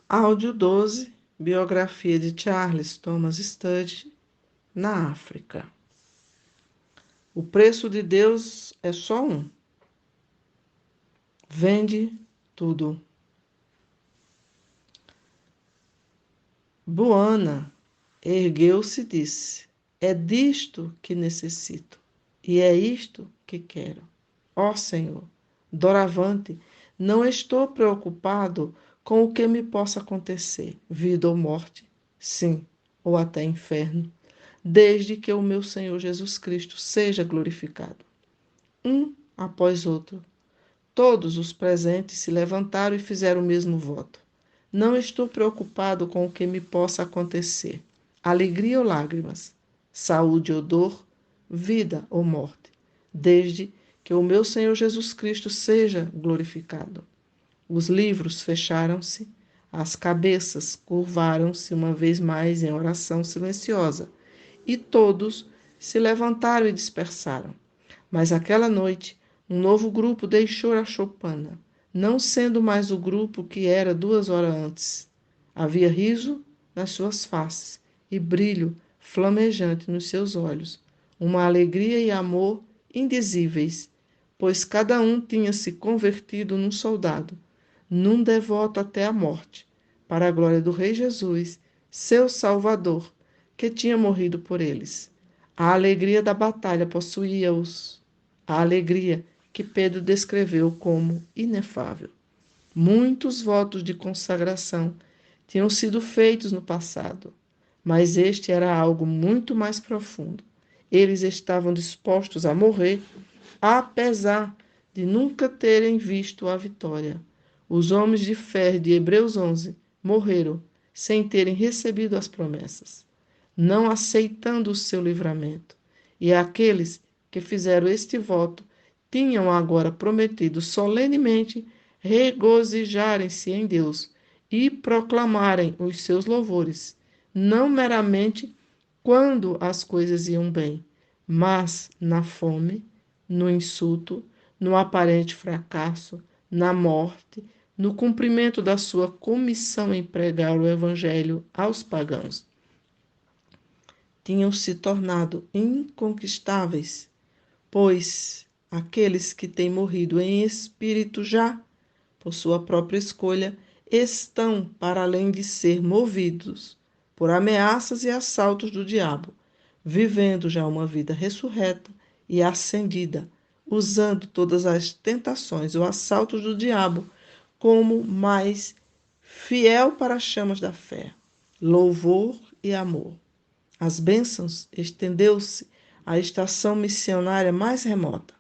Áudio 12, biografia de Charles Thomas Studd, na África. O preço de Deus é só um. Vende tudo. Buana ergueu-se e disse: É disto que necessito, e é isto que quero. Ó Senhor, doravante, não estou preocupado com o que me possa acontecer, vida ou morte, sim, ou até inferno, desde que o meu Senhor Jesus Cristo seja glorificado. Um após outro, todos os presentes se levantaram e fizeram o mesmo voto. Não estou preocupado com o que me possa acontecer, alegria ou lágrimas, saúde ou dor, vida ou morte, desde que o meu Senhor Jesus Cristo seja glorificado. Os livros fecharam-se, as cabeças curvaram-se uma vez mais em oração silenciosa, e todos se levantaram e dispersaram. Mas aquela noite, um novo grupo deixou a choupana, não sendo mais o grupo que era 2 horas antes. Havia riso nas suas faces e brilho flamejante nos seus olhos, uma alegria e amor indizíveis, pois cada um tinha se convertido num soldado, num devoto até a morte, para a glória do Rei Jesus, seu Salvador, que tinha morrido por eles. A alegria da batalha possuía-os, a alegria que Pedro descreveu como inefável. Muitos votos de consagração tinham sido feitos no passado, mas este era algo muito mais profundo. Eles estavam dispostos a morrer, apesar de nunca terem visto a vitória. Os homens de fé de Hebreus 11 morreram sem terem recebido as promessas, não aceitando o seu livramento. E aqueles que fizeram este voto tinham agora prometido solenemente regozijarem-se em Deus e proclamarem os seus louvores, não meramente quando as coisas iam bem, mas na fome, no insulto, no aparente fracasso, na morte, no cumprimento da sua comissão em pregar o Evangelho aos pagãos. Tinham se tornado inconquistáveis, pois aqueles que têm morrido em espírito já, por sua própria escolha, estão para além de ser movidos por ameaças e assaltos do diabo, vivendo já uma vida ressurreta e ascendida, usando todas as tentações ou assaltos do diabo como mais fiel para as chamas da fé, louvor e amor. As bênçãos estendeu-se à estação missionária mais remota.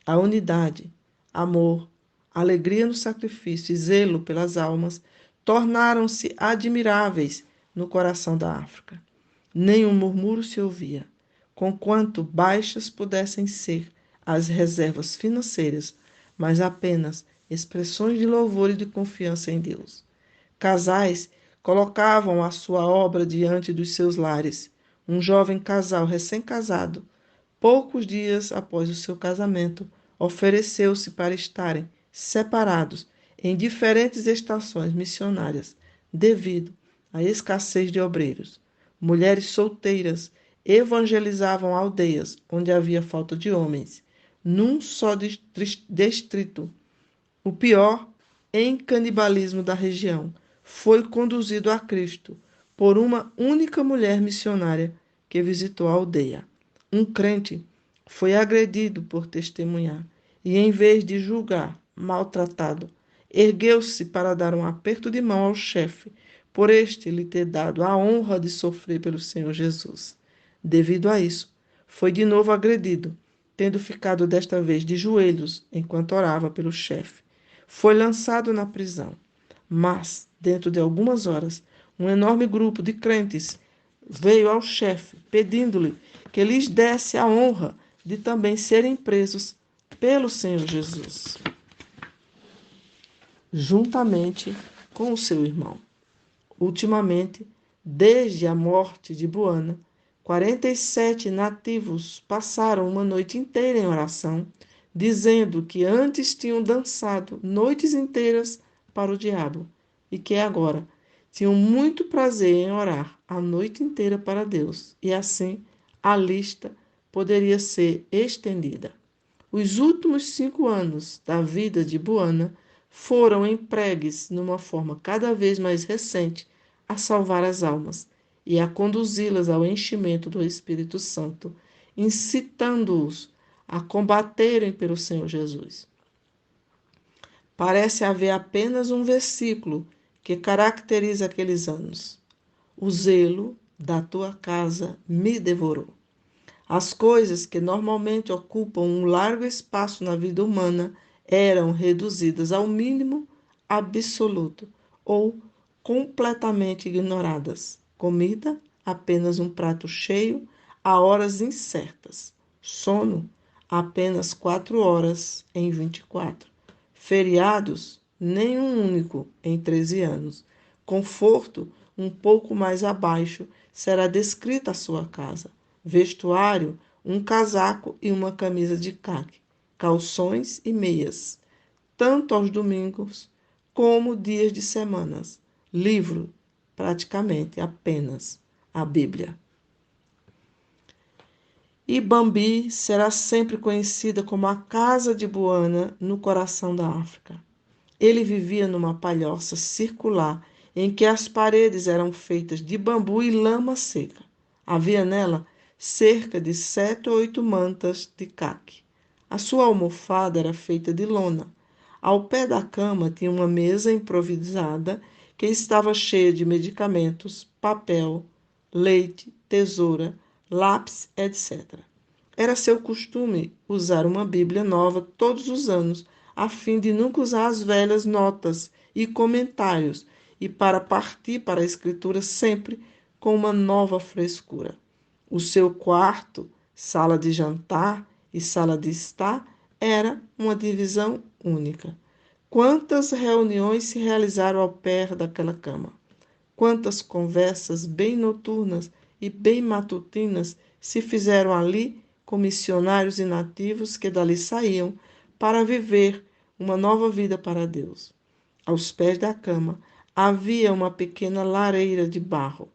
A unidade, amor, alegria no sacrifício e zelo pelas almas tornaram-se admiráveis no coração da África. Nenhum murmúrio se ouvia, conquanto baixas pudessem ser as reservas financeiras, mas apenas expressões de louvor e de confiança em Deus. Casais colocavam a sua obra diante dos seus lares. Um jovem casal recém-casado, poucos dias após o seu casamento, ofereceu-se para estarem separados em diferentes estações missionárias, devido à escassez de obreiros. Mulheres solteiras evangelizavam aldeias onde havia falta de homens, num só distrito. O pior em canibalismo da região foi conduzido a Cristo por uma única mulher missionária que visitou a aldeia. Um crente foi agredido por testemunhar e, em vez de julgar, maltratado, ergueu-se para dar um aperto de mão ao chefe, por este lhe ter dado a honra de sofrer pelo Senhor Jesus. Devido a isso, foi de novo agredido, tendo ficado desta vez de joelhos enquanto orava pelo chefe. Foi lançado na prisão, mas, dentro de algumas horas, um enorme grupo de crentes veio ao chefe, pedindo-lhe que lhes desse a honra de também serem presos pelo Senhor Jesus, juntamente com o seu irmão. Ultimamente, desde a morte de Buana, 47 nativos passaram uma noite inteira em oração, dizendo que antes tinham dançado noites inteiras para o diabo e que agora Tinham muito prazer em orar a noite inteira para Deus, e assim a lista poderia ser estendida. Os últimos 5 anos da vida de Buana foram empregues numa forma cada vez mais recente a salvar as almas e a conduzi-las ao enchimento do Espírito Santo, incitando-os a combaterem pelo Senhor Jesus. Parece haver apenas um versículo que caracteriza aqueles anos. O zelo da tua casa me devorou. As coisas que normalmente ocupam um largo espaço na vida humana eram reduzidas ao mínimo absoluto ou completamente ignoradas. Comida, apenas um prato cheio, a horas incertas. Sono, apenas 4 horas em 24. Feriados, nenhum único em 13 anos. Conforto, um pouco mais abaixo, será descrita a sua casa. Vestuário, um casaco e uma camisa de caque, calções e meias, tanto aos domingos como dias de semanas. Livro, praticamente apenas a Bíblia. Ibambi será sempre conhecida como a Casa de Buana no coração da África. Ele vivia numa palhoça circular em que as paredes eram feitas de bambu e lama seca. Havia nela cerca de 7 ou 8 mantas de caque. A sua almofada era feita de lona. Ao pé da cama tinha uma mesa improvisada que estava cheia de medicamentos, papel, leite, tesoura, lápis, etc. Era seu costume usar uma Bíblia nova todos os anos, a fim de nunca usar as velhas notas e comentários, e para partir para a Escritura sempre com uma nova frescura. O seu quarto, sala de jantar e sala de estar era uma divisão única. Quantas reuniões se realizaram ao pé daquela cama? Quantas conversas bem noturnas e bem matutinas se fizeram ali com missionários e nativos que dali saíam para viver uma nova vida para Deus. Aos pés da cama havia uma pequena lareira de barro.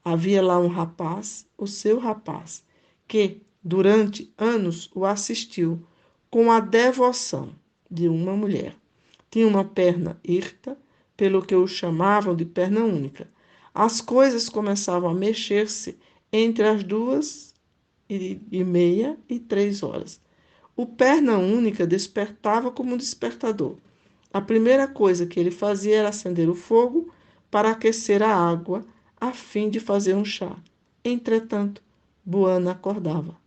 Havia lá um rapaz, o seu rapaz, que durante anos o assistiu com a devoção de uma mulher. Tinha uma perna hirta, pelo que o chamavam de perna única. As coisas começavam a mexer-se entre as 2h30 e 3 horas. O perna única despertava como um despertador. A primeira coisa que ele fazia era acender o fogo para aquecer a água, a fim de fazer um chá. Entretanto, Buana acordava.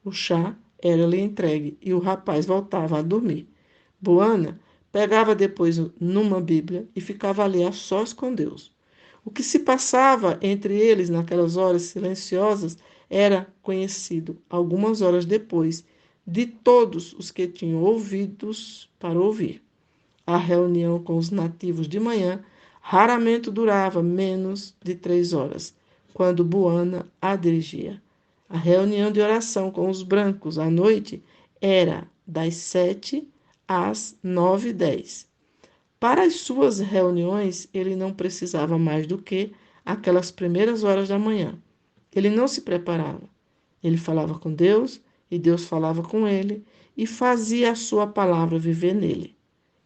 O chá era-lhe entregue e o rapaz voltava a dormir. Buana pegava depois numa Bíblia e ficava ali a sós com Deus. O que se passava entre eles naquelas horas silenciosas era conhecido, algumas horas depois, de todos os que tinham ouvidos para ouvir. A reunião com os nativos de manhã raramente durava menos de 3 horas, quando Buana a dirigia. A reunião de oração com os brancos à noite era das 7 às 9h10. Para as suas reuniões, ele não precisava mais do que aquelas primeiras horas da manhã. Ele não se preparava. Ele falava com Deus e Deus falava com ele e fazia a sua palavra viver nele.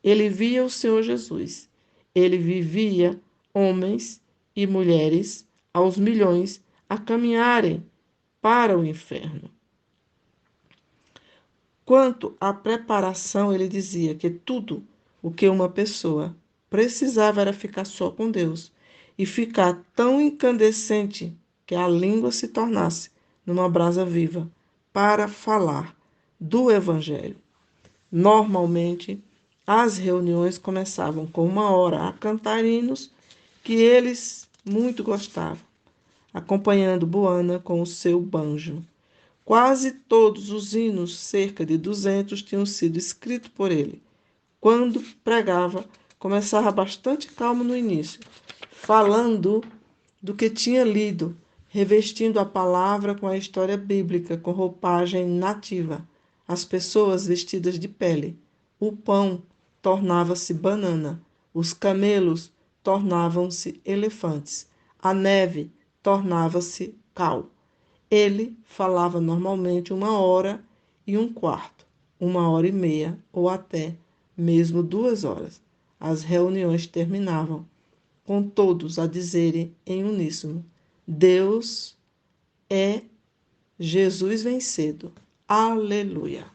Ele via o Senhor Jesus. Ele vivia homens e mulheres aos milhões a caminharem para o inferno. Quanto à preparação, ele dizia que tudo o que uma pessoa precisava era ficar só com Deus e ficar tão incandescente que a língua se tornasse numa brasa viva para falar do Evangelho. Normalmente, as reuniões começavam com 1 hora a cantar hinos que eles muito gostavam, acompanhando Buana com o seu banjo. Quase todos os hinos, cerca de 200, tinham sido escritos por ele. Quando pregava, começava bastante calmo no início, falando do que tinha lido, revestindo a palavra com a história bíblica, com roupagem nativa, as pessoas vestidas de pele. O pão tornava-se banana, os camelos tornavam-se elefantes. A neve tornava-se cal. Ele falava normalmente 1 hora e 1/4, 1 hora e meia ou até mesmo 2 horas. As reuniões terminavam com todos a dizerem em uníssono: Deus é Jesus vencido. Aleluia!